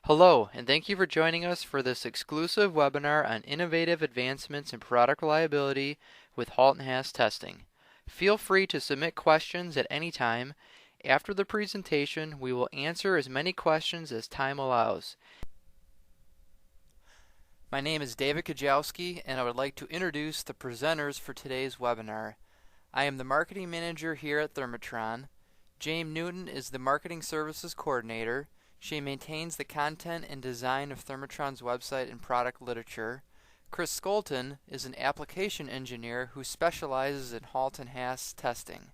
Hello, and thank you for joining us for this exclusive webinar on innovative advancements in product reliability with HALT and HASS testing. Feel free to submit questions at any time. After the presentation, we will answer as many questions as time allows. My name is David Kajowski, and I would like to introduce the presenters for today's webinar. I am the Marketing Manager here at Thermotron. James Newton is the Marketing Services Coordinator. She maintains the content and design of Thermotron's website and product literature. Chris Skolton is an application engineer who specializes in HALT and HASS testing.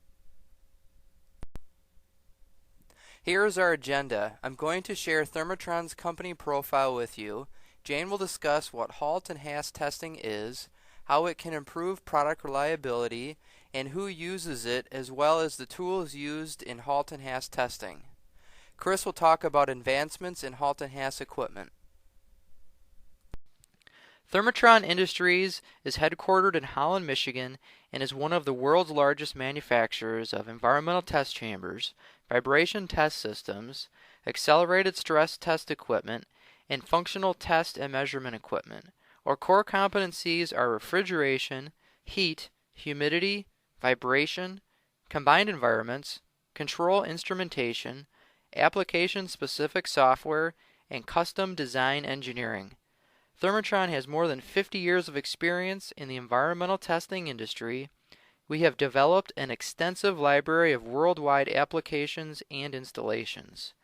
Here is our agenda. I'm going to share Thermotron's company profile with you. Jane will discuss what HALT and HASS testing is, how it can improve product reliability, and who uses it, as well as the tools used in HALT and HASS testing. Chris will talk about advancements in HALT and HASS equipment. Thermotron Industries is headquartered in Holland, Michigan, and is one of the world's largest manufacturers of environmental test chambers, vibration test systems, accelerated stress test equipment, and functional test and measurement equipment. Our core competencies are refrigeration, heat, humidity, vibration, combined environments, control instrumentation, application-specific software, and custom design engineering. Thermotron has more than 50 years of experience in the environmental testing industry. We have developed an extensive library of worldwide applications and installations.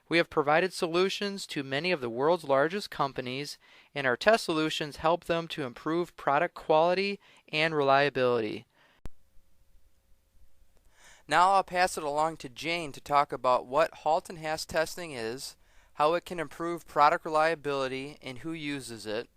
We have provided solutions to many of the world's largest companies, and our test solutions help them to improve product quality and reliability. Now I'll pass it along to Jane to talk about what HALT and HASS testing is, how it can improve product reliability, and who uses it.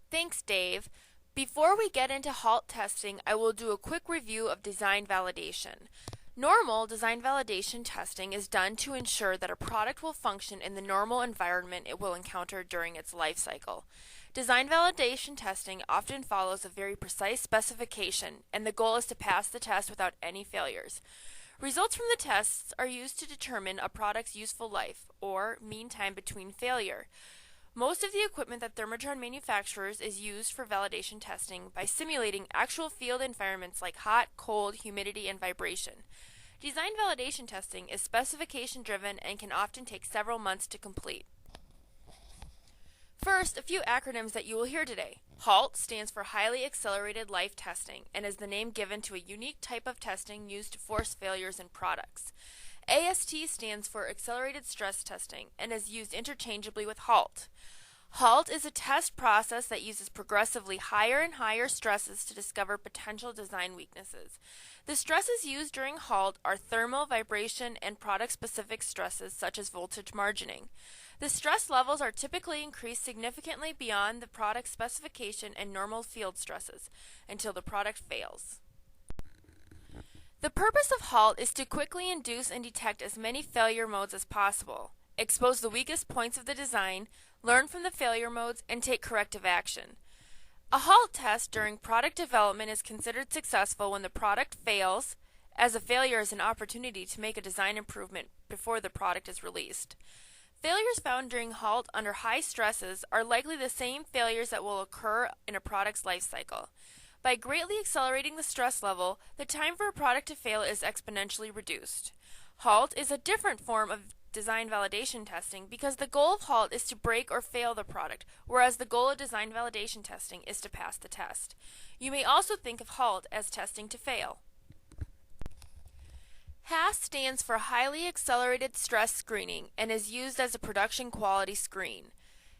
Thanks, Dave. Before we get into HALT testing, I will do a quick review of design validation. Normal design validation testing is done to ensure that a product will function in the normal environment it will encounter during its life cycle. Design validation testing often follows a very precise specification, and the goal is to pass the test without any failures. Results from the tests are used to determine a product's useful life, or mean time between failure. Most of the equipment that Thermotron manufactures is used for validation testing by simulating actual field environments like hot, cold, humidity, and vibration. Design validation testing is specification driven and can often take several months to complete. First, a few acronyms that you will hear today. HALT stands for Highly Accelerated Life Testing and is the name given to a unique type of testing used to force failures in products. AST stands for Accelerated Stress Testing and is used interchangeably with HALT. HALT is a test process that uses progressively higher and higher stresses to discover potential design weaknesses. The stresses used during HALT are thermal, vibration, and product-specific stresses such as voltage margining. The stress levels are typically increased significantly beyond the product specification and normal field stresses until the product fails. The purpose of HALT is to quickly induce and detect as many failure modes as possible, expose the weakest points of the design, learn from the failure modes, and take corrective action. A HALT test during product development is considered successful when the product fails, as a failure is an opportunity to make a design improvement before the product is released. Failures found during HALT under high stresses are likely the same failures that will occur in a product's life cycle. By greatly accelerating the stress level, the time for a product to fail is exponentially reduced. HALT is a different form of design validation testing because the goal of HALT is to break or fail the product, whereas the goal of design validation testing is to pass the test. You may also think of HALT as testing to fail. HASS stands for Highly Accelerated Stress Screening and is used as a production quality screen.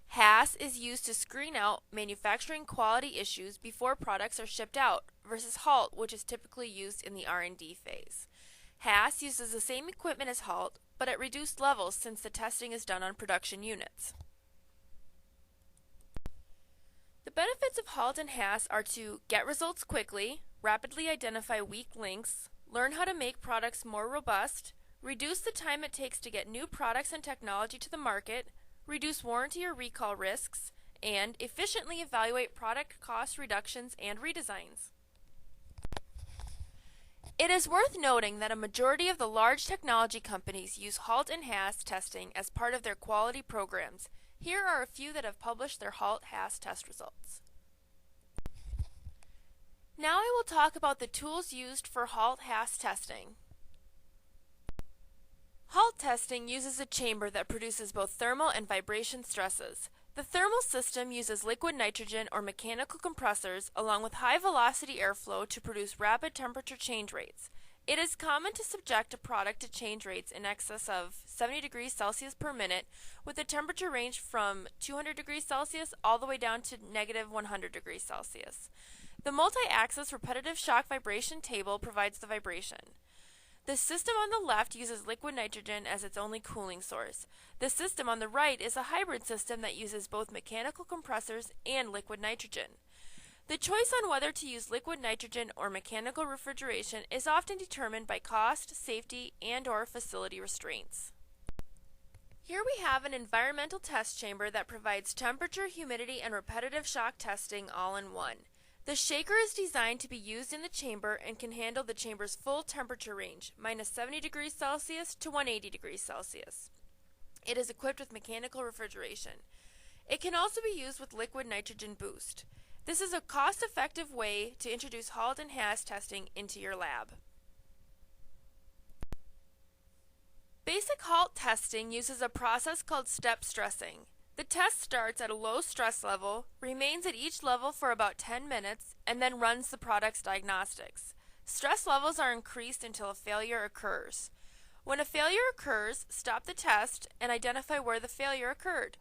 HASS is used to screen out manufacturing quality issues before products are shipped out, versus HALT, which is typically used in the R&D phase. HASS uses the same equipment as HALT, but at reduced levels since the testing is done on production units. The benefits of HALT and HASS are to get results quickly, rapidly identify weak links, learn how to make products more robust, reduce the time it takes to get new products and technology to the market, reduce warranty or recall risks, and efficiently evaluate product cost reductions and redesigns. It is worth noting that a majority of the large technology companies use HALT and HASS testing as part of their quality programs. Here are a few that have published their HALT-HASS test results. Now I will talk about the tools used for HALT-HASS testing. HALT testing uses a chamber that produces both thermal and vibration stresses. The thermal system uses liquid nitrogen or mechanical compressors along with high-velocity airflow to produce rapid temperature change rates. It is common to subject a product to change rates in excess of 70 degrees Celsius per minute, with a temperature range from 200 degrees Celsius all the way down to negative 100 degrees Celsius. The multi-axis repetitive shock vibration table provides the vibration. The system on the left uses liquid nitrogen as its only cooling source. The system on the right is a hybrid system that uses both mechanical compressors and liquid nitrogen. The choice on whether to use liquid nitrogen or mechanical refrigeration is often determined by cost, safety, and/or facility restraints. Here we have an environmental test chamber that provides temperature, humidity, and repetitive shock testing all in one. The shaker is designed to be used in the chamber and can handle the chamber's full temperature range, minus 70 degrees Celsius to 180 degrees Celsius. It is equipped with mechanical refrigeration. It can also be used with liquid nitrogen boost. This is a cost-effective way to introduce HALT and HASS testing into your lab. Basic HALT testing uses a process called step stressing. The test starts at a low stress level, remains at each level for about 10 minutes, and then runs the product's diagnostics. Stress levels are increased until a failure occurs. When a failure occurs, stop the test and identify where the failure occurred.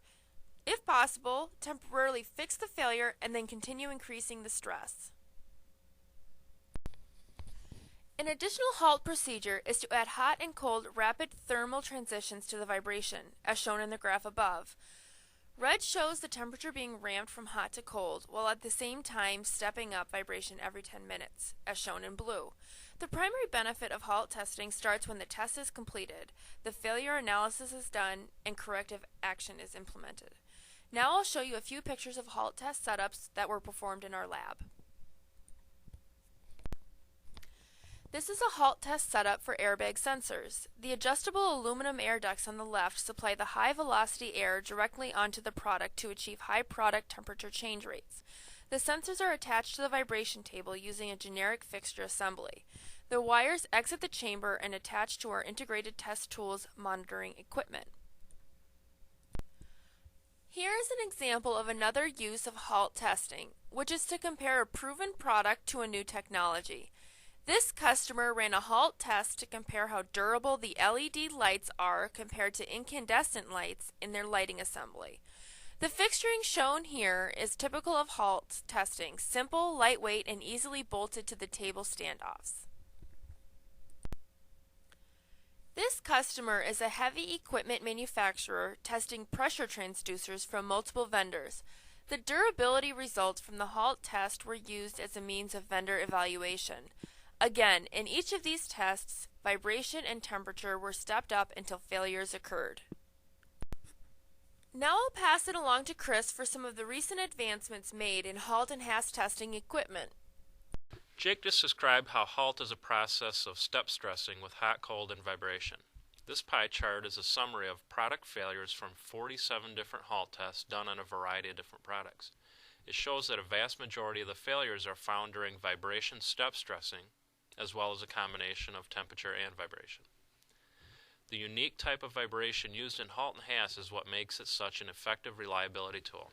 If possible, temporarily fix the failure and then continue increasing the stress. An additional HALT procedure is to add hot and cold rapid thermal transitions to the vibration, as shown in the graph above. Red shows the temperature being ramped from hot to cold, while at the same time stepping up vibration every 10 minutes, as shown in blue. The primary benefit of HALT testing starts when the test is completed, the failure analysis is done, and corrective action is implemented. Now I'll show you a few pictures of HALT test setups that were performed in our lab. This is a HALT test setup for airbag sensors. The adjustable aluminum air ducts on the left supply the high velocity air directly onto the product to achieve high product temperature change rates. The sensors are attached to the vibration table using a generic fixture assembly. The wires exit the chamber and attach to our integrated test tools monitoring equipment. Here is an example of another use of HALT testing, which is to compare a proven product to a new technology. This customer ran a HALT test to compare how durable the LED lights are compared to incandescent lights in their lighting assembly. The fixturing shown here is typical of HALT testing, simple, lightweight, and easily bolted to the table standoffs. This customer is a heavy equipment manufacturer testing pressure transducers from multiple vendors. The durability results from the HALT test were used as a means of vendor evaluation. Again, in each of these tests, vibration and temperature were stepped up until failures occurred. Now I'll pass it along to Chris for some of the recent advancements made in HALT and HASS testing equipment. Jake just described how HALT is a process of step stressing with hot, cold, and vibration. This pie chart is a summary of product failures from 47 different HALT tests done on a variety of different products. It shows that a vast majority of the failures are found during vibration step stressing, as well as a combination of temperature and vibration. The unique type of vibration used in HALT and HASS is what makes it such an effective reliability tool.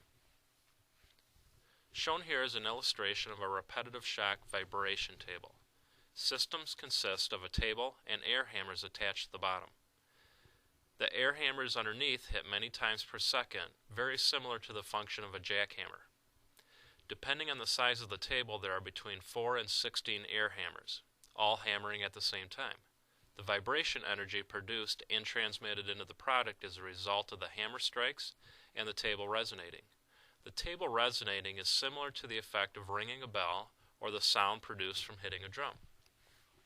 Shown here is an illustration of a repetitive shock vibration table. Systems consist of a table and air hammers attached to the bottom. The air hammers underneath hit many times per second, very similar to the function of a jackhammer. Depending on the size of the table, there are between 4 and 16 air hammers, all hammering at the same time. The vibration energy produced and transmitted into the product is a result of the hammer strikes and the table resonating. The table resonating is similar to the effect of ringing a bell or the sound produced from hitting a drum.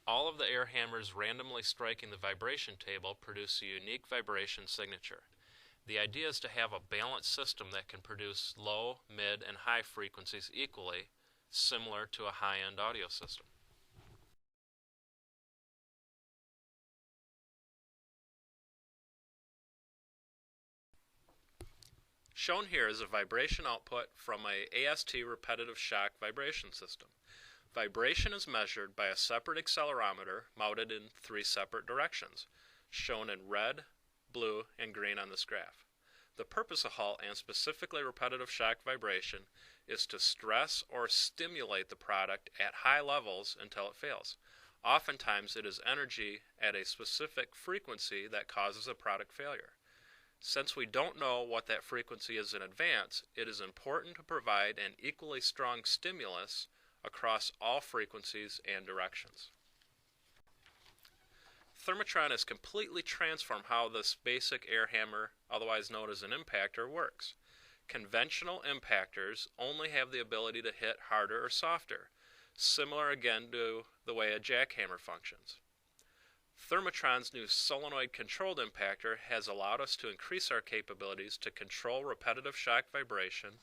All of the air hammers randomly striking the vibration table produce a unique vibration signature. The idea is to have a balanced system that can produce low, mid, and high frequencies equally, similar to a high-end audio system. Shown here is a vibration output from a AST repetitive shock vibration system. Vibration is measured by a separate accelerometer mounted in 3 separate directions, shown in red, blue, and green on this graph. The purpose of HALT, and specifically repetitive shock vibration, is to stress or stimulate the product at high levels until it fails. Oftentimes it is energy at a specific frequency that causes a product failure. Since we don't know what that frequency is in advance, it is important to provide an equally strong stimulus across all frequencies and directions. Thermotron has completely transformed how this basic air hammer, otherwise known as an impactor, works. Conventional impactors only have the ability to hit harder or softer, similar again to the way a jackhammer functions. Thermotron's new Solenoid Controlled Impactor has allowed us to increase our capabilities to control repetitive shock vibration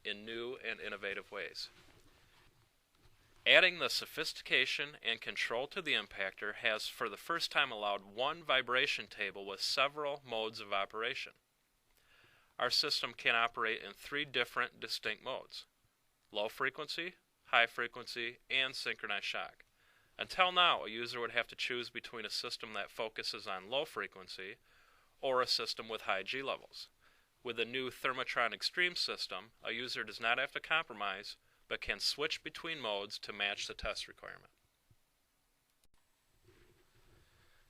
in new and innovative ways. Adding the sophistication and control to the impactor has for the first time allowed one vibration table with several modes of operation. Our system can operate in 3 different distinct modes: low frequency, high frequency, and synchronized shock. Until now, a user would have to choose between a system that focuses on low frequency or a system with high G levels. With the new Thermotron Extreme system, a user does not have to compromise, but can switch between modes to match the test requirement.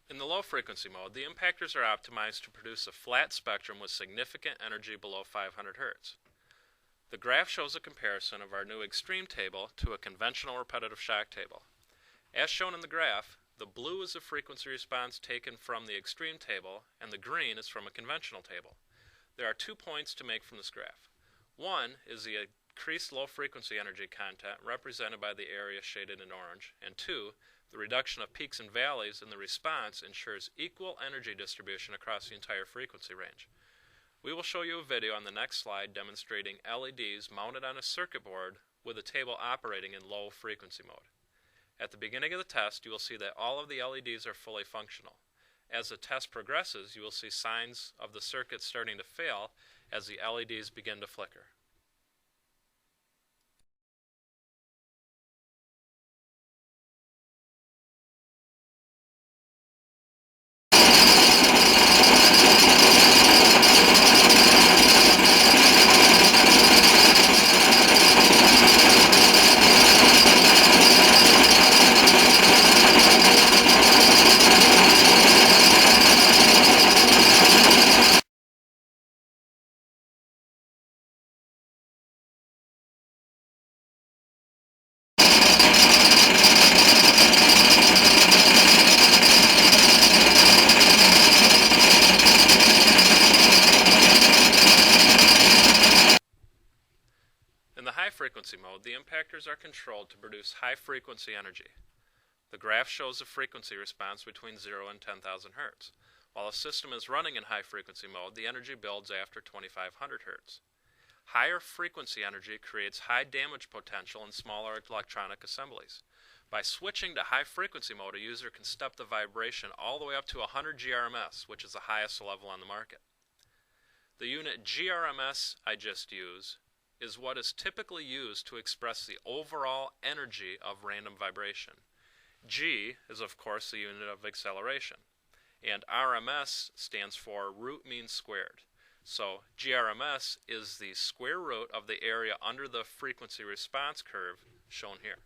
In the low frequency mode, the impactors are optimized to produce a flat spectrum with significant energy below 500 Hz. The graph shows a comparison of our new Extreme table to a conventional repetitive shock table. As shown in the graph, the blue is a frequency response taken from the Extreme table, and the green is from a conventional table. There are 2 points to make from this graph. One is the increased low frequency energy content represented by the area shaded in orange, and 2, the reduction of peaks and valleys in the response ensures equal energy distribution across the entire frequency range. We will show you a video on the next slide demonstrating LEDs mounted on a circuit board with a table operating in low frequency mode. At the beginning of the test, you will see that all of the LEDs are fully functional. As the test progresses, you will see signs of the circuit starting to fail as the LEDs begin to flicker. Frequency mode, the impactors are controlled to produce high frequency energy. The graph shows a frequency response between 0 and 10,000 Hz. While a system is running in high frequency mode, the energy builds after 2500 Hz. Higher frequency energy creates high damage potential in smaller electronic assemblies. By switching to high frequency mode, a user can step the vibration all the way up to 100 GRMS, which is the highest level on the market. The unit GRMS I just used is what is typically used to express the overall energy of random vibration. G is of course the unit of acceleration, and RMS stands for root mean squared. So GRMS is the square root of the area under the frequency response curve shown here.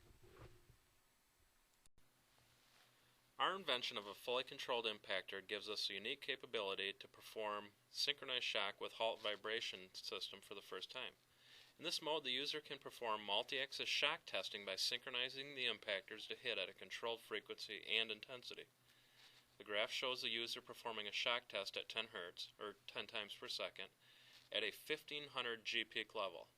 Our invention of a fully controlled impactor gives us a unique capability to perform synchronized shock with HALT vibration system for the first time. In this mode, the user can perform multi-axis shock testing by synchronizing the impactors to hit at a controlled frequency and intensity. The graph shows the user performing a shock test at 10 Hz, or 10 times per second, at a 1500 G peak level.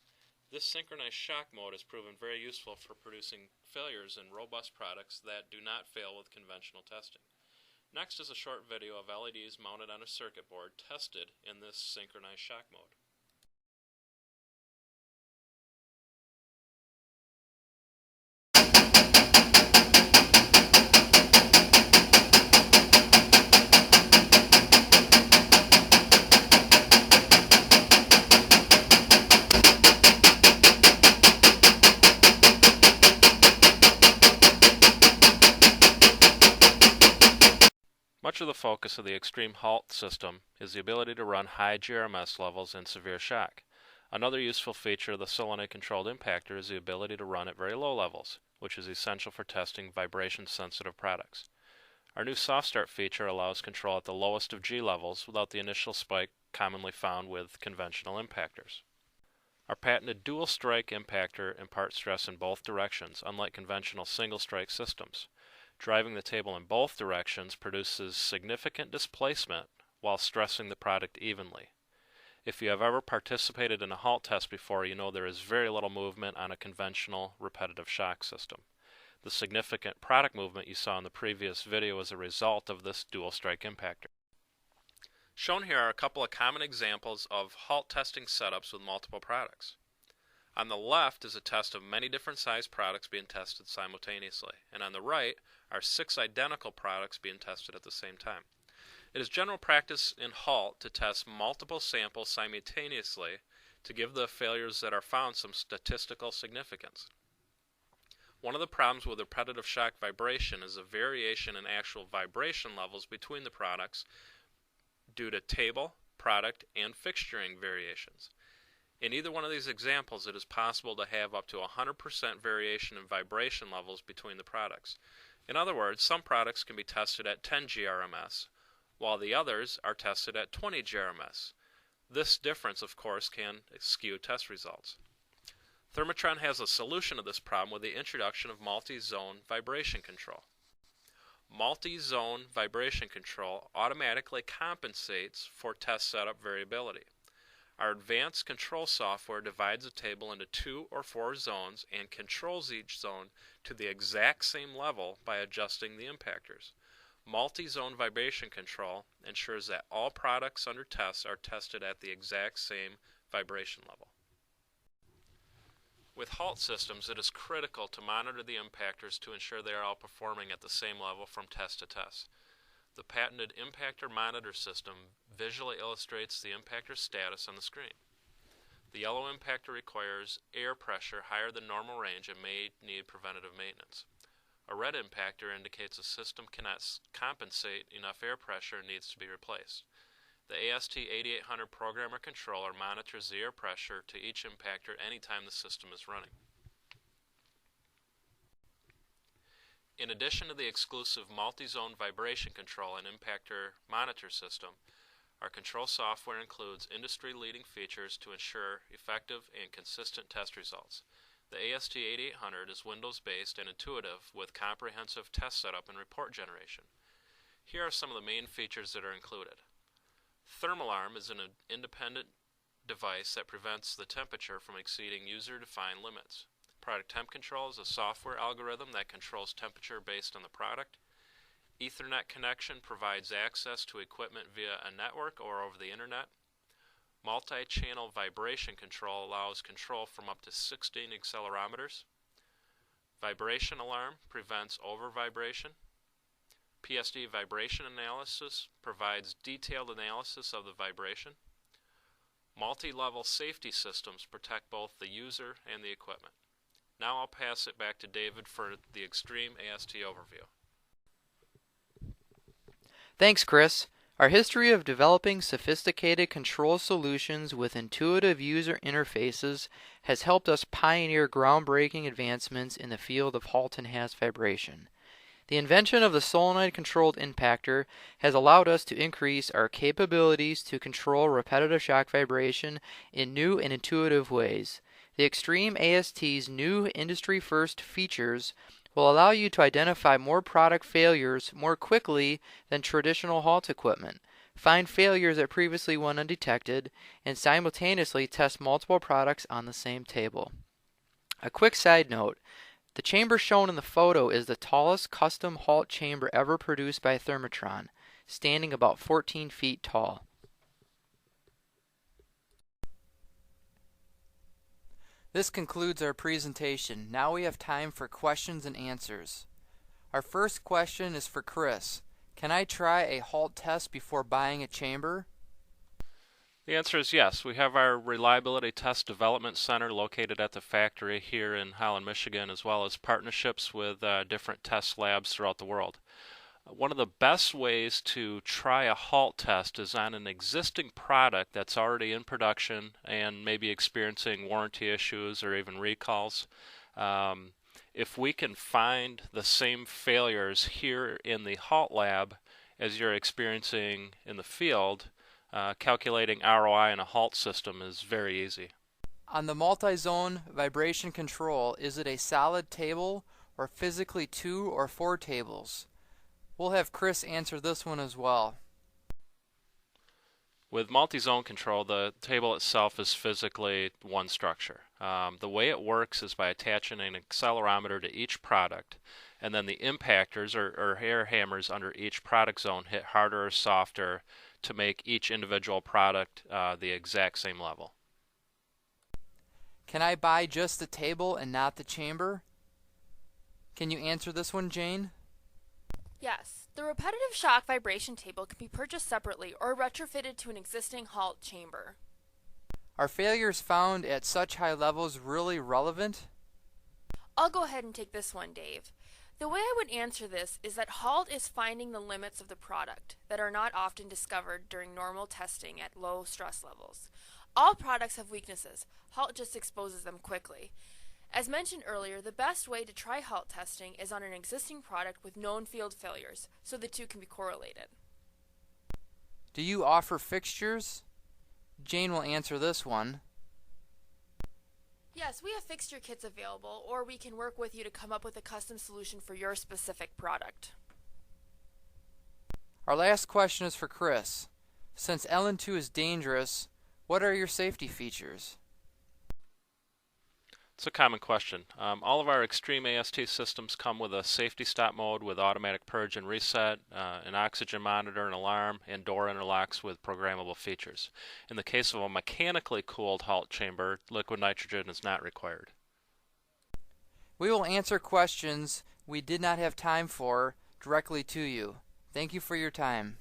This synchronized shock mode has proven very useful for producing failures in robust products that do not fail with conventional testing. Next is a short video of LEDs mounted on a circuit board tested in this synchronized shock mode. Much of the focus of the extreme HALT system is the ability to run high GRMS levels in severe shock. Another useful feature of the Solenoid Controlled Impactor is the ability to run at very low levels, which is essential for testing vibration-sensitive products. Our new soft start feature allows control at the lowest of G levels without the initial spike commonly found with conventional impactors. Our patented dual strike impactor imparts stress in both directions, unlike conventional single strike systems. Driving the table in both directions produces significant displacement while stressing the product evenly. If you have ever participated in a HALT test before, you know there is very little movement on a conventional repetitive shock system. The significant product movement you saw in the previous video is a result of this dual strike impactor. Shown here are a couple of common examples of HALT testing setups with multiple products. On the left is a test of many different sized products being tested simultaneously, and on the right are 6 identical products being tested at the same time. It is general practice in HALT to test multiple samples simultaneously to give the failures that are found some statistical significance. One of the problems with repetitive shock vibration is a variation in actual vibration levels between the products due to table, product, and fixturing variations. In either one of these examples, it is possible to have up to 100% variation in vibration levels between the products. In other words, some products can be tested at 10 GRMS, while the others are tested at 20 GRMS. This difference, of course, can skew test results. Thermotron has a solution to this problem with the introduction of multi-zone vibration control. Multi-zone vibration control automatically compensates for test setup variability. Our advanced control software divides a table into 2 or 4 zones and controls each zone to the exact same level by adjusting the impactors. Multi-zone vibration control ensures that all products under test are tested at the exact same vibration level. With HALT systems, it is critical to monitor the impactors to ensure they are all performing at the same level from test to test. The patented impactor monitor system visually illustrates the impactor status on the screen. The yellow impactor requires air pressure higher than normal range and may need preventative maintenance. A red impactor indicates the system cannot compensate enough air pressure and needs to be replaced. The AST 8800 programmer controller monitors the air pressure to each impactor anytime the system is running. In addition to the exclusive multi-zone vibration control and impactor monitor system, our control software includes industry-leading features to ensure effective and consistent test results. The AST 8800 is Windows-based and intuitive with comprehensive test setup and report generation. Here are some of the main features that are included. ThermAlarm is an independent device that prevents the temperature from exceeding user-defined limits. Product temp control is a software algorithm that controls temperature based on the product. Ethernet connection provides access to equipment via a network or over the internet. Multi-channel vibration control allows control from up to 16 accelerometers. Vibration alarm prevents over-vibration. PSD vibration analysis provides detailed analysis of the vibration. Multi-level safety systems protect both the user and the equipment. Now I'll pass it back to David for the Extreme AST Overview. Thanks, Chris. Our history of developing sophisticated control solutions with intuitive user interfaces has helped us pioneer groundbreaking advancements in the field of HALT and HASS vibration. The invention of the Solenoid Controlled Impactor has allowed us to increase our capabilities to control repetitive shock vibration in new and intuitive ways. The Extreme AST's new industry-first features will allow you to identify more product failures more quickly than traditional HALT equipment, find failures that previously went undetected, and simultaneously test multiple products on the same table. A quick side note, the chamber shown in the photo is the tallest custom HALT chamber ever produced by Thermotron, standing about 14 feet tall. This concludes our presentation. Now we have time for questions and answers. Our first question is for Chris. Can I try a HALT test before buying a chamber? The answer is yes. We have our Reliability Test Development Center located at the factory here in Holland, Michigan, as well as partnerships with different test labs throughout the world. One of the best ways to try a HALT test is on an existing product that's already in production and maybe experiencing warranty issues or even recalls. If we can find the same failures here in the HALT lab as you're experiencing in the field, calculating ROI in a HALT system is very easy. On the multi-zone vibration control, is it a solid table or physically 2 or 4 tables? We'll have Chris answer this one as well. With multi-zone control, the table itself is physically one structure. The way it works is by attaching an accelerometer to each product, and then the impactors or air hammers under each product zone hit harder or softer to make each individual product the exact same level. Can I buy just the table and not the chamber? Can you answer this one, Jane? Yes, the repetitive shock vibration table can be purchased separately or retrofitted to an existing HALT chamber. Are failures found at such high levels really relevant? I'll go ahead and take this one, Dave. The way I would answer this is that HALT is finding the limits of the product that are not often discovered during normal testing at low stress levels. All products have weaknesses. HALT just exposes them quickly. As mentioned earlier, the best way to try HALT testing is on an existing product with known field failures, so the two can be correlated. Do you offer fixtures? Jane will answer this one. Yes, we have fixture kits available, or we can work with you to come up with a custom solution for your specific product. Our last question is for Chris. Since LN2 is dangerous, what are your safety features? It's a common question. All of our extreme AST systems come with a safety stop mode with automatic purge and reset, an oxygen monitor and alarm, and door interlocks with programmable features. In the case of a mechanically cooled HALT chamber, liquid nitrogen is not required. We will answer questions we did not have time for directly to you. Thank you for your time.